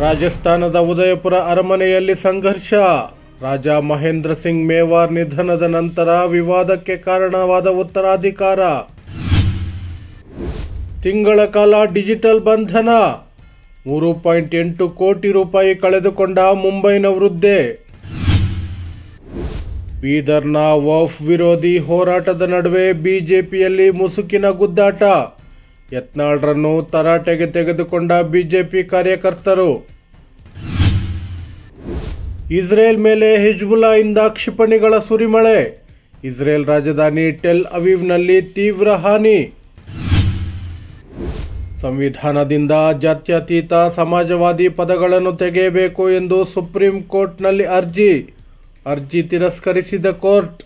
ರಾಜಸ್ಥಾನದ ಉದಯಪುರ ಅರಮನೆಯಲ್ಲಿ ಸಂಘರ್ಷ. ರಾಜ ಮಹೇಂದ್ರ ಸಿಂಗ್ ಮೇವಾರ್ ನಿಧನದ ನಂತರ ವಿವಾದಕ್ಕೆ ಕಾರಣವಾದ ಉತ್ತರಾಧಿಕಾರ. ತಿಂಗಳ ಕಾಲ ಡಿಜಿಟಲ್ ಬಂಧನ. 3.8 ಕೋಟಿ ರೂಪಾಯಿ ಕಳೆದುಕೊಂಡ ಮುಂಬೈನ ವೃದ್ಧೆ. ಬೀದರ್ನ ವಕ್ಫ್ ವಿರೋಧಿ ಹೋರಾಟದ ನಡುವೆ ಬಿಜೆಪಿಯಲ್ಲಿ ಮುಸುಕಿನ ಗುದ್ದಾಟ. ಯತ್ನಾಳ್ರನ್ನು ತರಾಟೆಗೆ ತೆಗೆದುಕೊಂಡ ಬಿಜೆಪಿ ಕಾರ್ಯಕರ್ತರು. ಇಸ್ರೇಲ್ ಮೇಲೆ ಹಿಜ್ಬುಲ್ಲಾ ಇಂದ ಕ್ಷಿಪಣಿಗಳ ಸುರಿಮಳೆ. ಇಸ್ರೇಲ್ ರಾಜಧಾನಿ ಟೆಲ್ ಅವೀವ್ನಲ್ಲಿ ತೀವ್ರ ಹಾನಿ. ಸಂವಿಧಾನದಿಂದ ಜಾತ್ಯತೀತ ಸಮಾಜವಾದಿ ಪದಗಳನ್ನು ತೆಗೆಯಬೇಕು ಎಂದು ಸುಪ್ರೀಂ ಕೋರ್ಟ್ನಲ್ಲಿ ಅರ್ಜಿ ತಿರಸ್ಕರಿಸಿದ ಕೋರ್ಟ್.